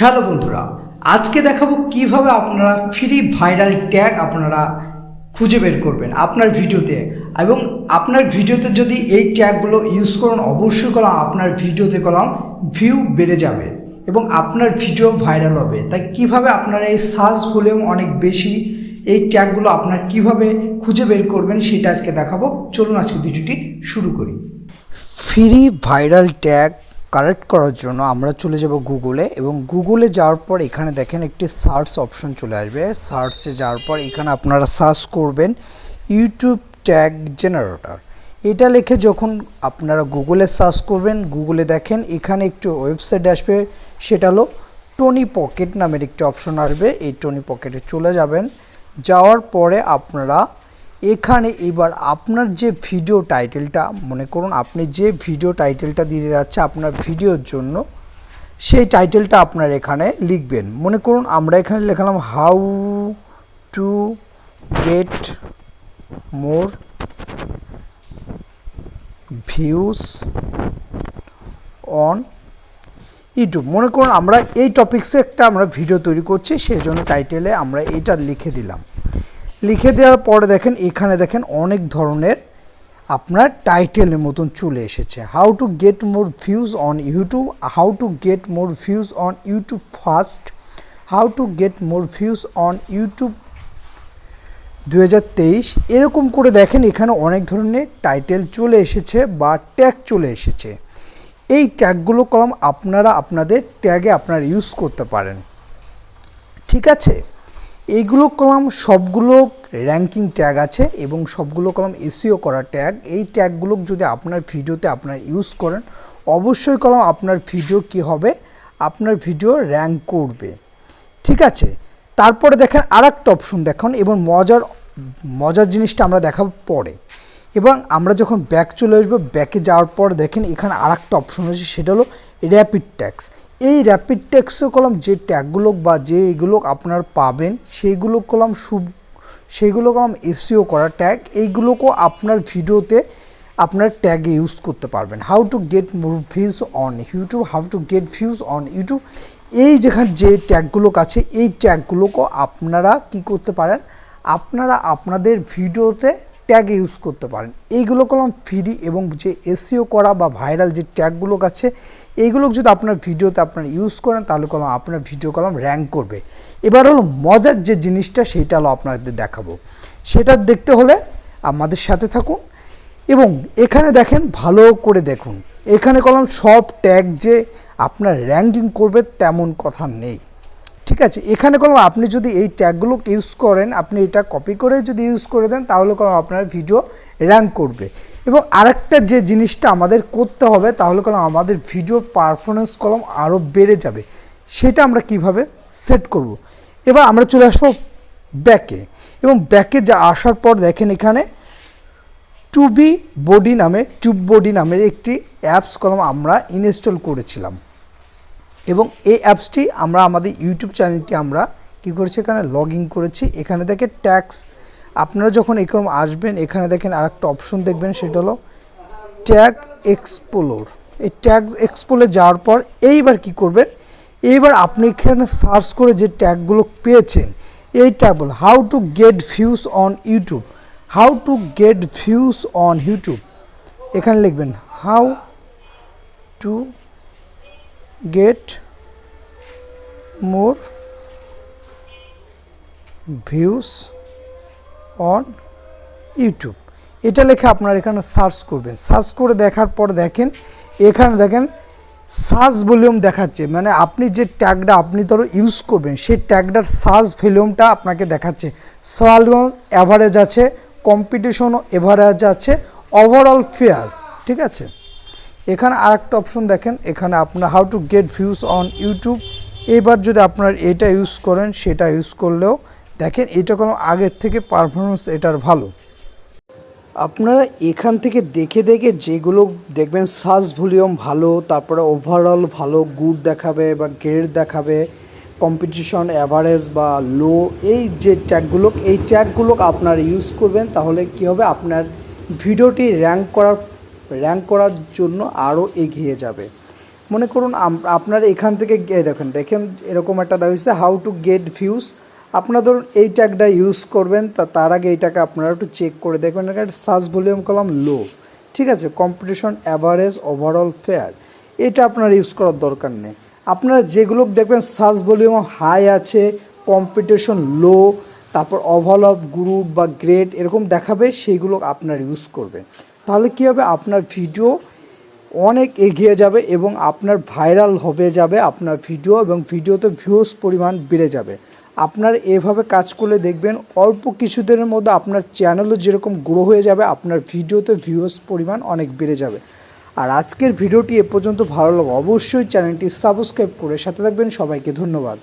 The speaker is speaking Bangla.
হ্যালো বন্ধুরা, আজকে দেখাবো কিভাবে আপনারা ফ্রি ভাইরাল ট্যাগ আপনারা খুঁজে বের করবেন আপনার ভিডিওতে। এবং আপনার ভিডিওতে যদি এই ট্যাগগুলো ইউজ করেন, অবশ্যই কলম আপনার ভিডিওতে কলম ভিউ বেড়ে যাবে এবং আপনার ভিডিও ভাইরাল হবে। তাই কিভাবে আপনারা এই সার্চ ভলিউম অনেক বেশি এই ট্যাগগুলো আপনার কিভাবে খুঁজে বের করবেন সেটা আজকে দেখাবো। চলুন আজকে ভিডিওটি শুরু করি। ফ্রি ভাইরাল ট্যাগ কালেক্ট করার জন্য আমরা চলে যাব গুগলে, এবং গুগলে যাওয়ার পর এখানে দেখেন একটি সার্চ অপশন চলে আসবে। সার্চে যাওয়ার পর এখানে আপনারা সার্চ করবেন ইউটিউব ট্যাগ জেনারেটর। এটা লিখে যখন আপনারা গুগলে সার্চ করবেন, গুগলে দেখেন এখানে একটি ওয়েবসাইট আসবে, সেটা হলো টনি পকেট নামের একটি অপশন আসবে। এই টনি পকেটে চলে যাবেন, যাওয়ার পরে আপনারা এখানে এবার আপনার যে ভিডিও টাইটেলটা, মনে করুন আপনি যে ভিডিও টাইটেলটা দিতে যাচ্ছে আপনার ভিডিওর জন্য, সেই টাইটেলটা আপনার এখানে লিখবেন। মনে করুন আমরা এখানে লিখলাম how to get more views on YouTube. মনে করুন আমরা এই টপিক্সে একটা আমরা ভিডিও তৈরি করছি, সেই জন্য টাইটেলে আমরা এটা লিখে দিলাম। লিখে দেওয়ার পরে দেখেন এখানে দেখেন অনেক ধরনের আপনার টাইটেলের মতন চলে এসেছে। How to get more views on YouTube, how to get more views on YouTube first, how to get more views on YouTube 2023। এরকম করে দেখেন এখানে অনেক ধরনের টাইটেল চলে এসেছে বা ট্যাগ চলে এসেছে। এই ট্যাগগুলো কলম আপনারা আপনাদের ট্যাগে আপনারা ইউজ করতে পারেন, ঠিক আছে। এইগুলো কলম সবগুলো র্যাঙ্কিং ট্যাগ আছে এবং সবগুলো কলম এসইও করা ট্যাগ। এই ট্যাগগুলো যদি আপনার ভিডিওতে আপনার ইউজ করেন, অবশ্যই কলম আপনার ভিডিও কি হবে, আপনার ভিডিও র্যাঙ্ক করবে, ঠিক আছে। তারপরে দেখেন আরেকটা অপশন দেখুন, এবং মজার জিনিসটা আমরা দেখাবো পরে। এবং আমরা যখন ব্যাক চলে আসবো, ব্যাকে যাওয়ার পর দেখেন এখানে আরেকটা অপশন আছে, সেটা হলো র্যাপিড ট্যাগস। এই র্যাপিড ট্যাগসে কলম যে ট্যাগগুলো বা যে এগুলো আপনার পাবেন সেইগুলো কলম এসইও করা ট্যাগ। এইগুলোকেও আপনার ভিডিওতে আপনার ট্যাগে ইউজ করতে পারবেন। How to get more views on YouTube, how to get views on YouTube. এই যেখানে যে ট্যাগগুলো আছে এই ট্যাগগুলোকেও আপনারা কি করতে পারেন, আপনারা আপনাদের ভিডিওতে ট্যাগ ইউজ করতে পারেন। এইগুলো কলম ফ্রি, এবং যে এসইও করা বা ভাইরাল যে ট্যাগগুলো আছে এইগুলো যদি আপনার ভিডিওতে আপনারা ইউজ করেন, তাহলে কলম আপনার ভিডিও কলম র্যাঙ্ক করবে। এবার হলো মজার যে জিনিসটা, সেইটা হলো আপনাদের দেখাবো। সেটা দেখতে হলে আমাদের সাথে থাকুন, এবং এখানে দেখেন ভালো করে দেখুন, এখানে কলম সব ট্যাগ যে আপনার র্যাঙ্কিং করবে তেমন কথা নেই, ঠিক আছে। এখানে কলম আপনি যদি এই ট্যাগগুলো ইউজ করেন, আপনি এটা কপি করে যদি ইউজ করে দেন, তাহলে কলম আপনার ভিডিও র্যাঙ্ক করবে। এবং আরেকটা যে জিনিসটা আমাদের করতে হবে, তাহলে কলম আমাদের ভিডিও পারফরমেন্স কলম আরও বেড়ে যাবে। সেটা আমরা কিভাবে সেট করব। এবার আমরা চলে আসবো ব্যাকে, এবং ব্যাকে যা আসার পর দেখেন এখানে টিউব বডি নামের একটি অ্যাপস কলম আমরা ইনস্টল করেছিলাম, এবং এই অ্যাপসটি আমরা আমাদের ইউটিউব চ্যানেলটি আমরা কী করেছি, এখানে লগ ইন করেছি। এখানে দেখেন ট্যাক্স, আপনারা যখন এরকম আসবেন এখানে দেখেন আরেকটা অপশন দেখবেন, সেটা হলো ট্যাগ এক্সপ্লোর। এই ট্যাগ এক্সপ্লোরে যাওয়ার পর এইবার কি করবেন, এইবার আপনি এখানে সার্চ করে যে ট্যাগগুলো পেয়েছেন এই ট্যাগগুলো, how to get views on YouTube, how to get views on YouTube, এখানে লিখবেন how to get more views on YouTube. এটা লিখে আপনারা এখানে সার্চ করবেন। সার্চ করে দেখার পর দেখেন এখানে দেখেন সার্চ ভলিউম দেখাচ্ছে, মানে আপনি যে ট্যাগটা আপনি ধরো ইউজ করবেন সেই ট্যাগটার সার্চ ভলিউমটা আপনাকে দেখাচ্ছে। সার্চ অ্যাভারেজ আছে, কম্পিটিশনও এভারেজ আছে, ওভারঅল ফেয়ার, ঠিক আছে। এখানে আরেকটা অপশন দেখেন, এখানে আপনার how to get views on YouTube. এবার যদি আপনার এটা ইউজ করেন, সেটা ইউজ করলেও দেখেন এটা কোনো আগের থেকে পারফরমেন্স এটার ভালো। আপনারা এখান থেকে দেখে দেখে যেগুলো দেখবেন সার্চ ভলিউম ভালো, তারপরে ওভারঅল ভালো, গুড দেখাবে বা গ্রেড দেখাবে, কম্পিটিশন অ্যাভারেজ বা লো, এই যে ট্যাগগুলো আপনারা ইউজ করবেন, তাহলে কী হবে, আপনার ভিডিওটি র্যাঙ্ক করার জন্য আরও এগিয়ে যাবে। মনে করুন আপনার এখান থেকে দেখেন এরকম একটা দেওয়া হয়েছে হাউ টু গেট ভিউজ। আপনারা ধরুন এই ট্যাগটা ইউজ করবেন, তার আগে এইটাকে আপনারা একটু চেক করে দেখবেন। এখানে সার্চ ভলিউম কলাম লো, ঠিক আছে, কম্পিটিশন অ্যাভারেজ ওভারঅল ফেয়ার, এটা আপনার ইউজ করার দরকার নেই। আপনারা যেগুলো দেখবেন সার্চ ভলিউম হাই আছে, কম্পিটিশন লো, তারপর ওভারঅল গ্রুপ বা গ্রেড এরকম দেখাবে, সেইগুলো আপনার ইউজ করবেন। তাহলে কী হবে, আপনার ভিডিও অনেক এগিয়ে যাবে এবং আপনার ভাইরাল হবে যাবে আপনার ভিডিও, এবং ভিডিওতে ভিউজ পরিমাণ বেড়ে যাবে। আপনার এভাবে কাজ করলে দেখবেন অল্প কিছুদিনের মধ্যে আপনার চ্যানেলও যেরকম গ্রো হয়ে যাবে, আপনার ভিডিওতে ভিউজ পরিমাণ অনেক বেড়ে যাবে। আর আজকের ভিডিওটি এ পর্যন্ত ভালো লাগে অবশ্যই চ্যানেলটি সাবস্ক্রাইব করে সাথে থাকবেন। সবাইকে ধন্যবাদ।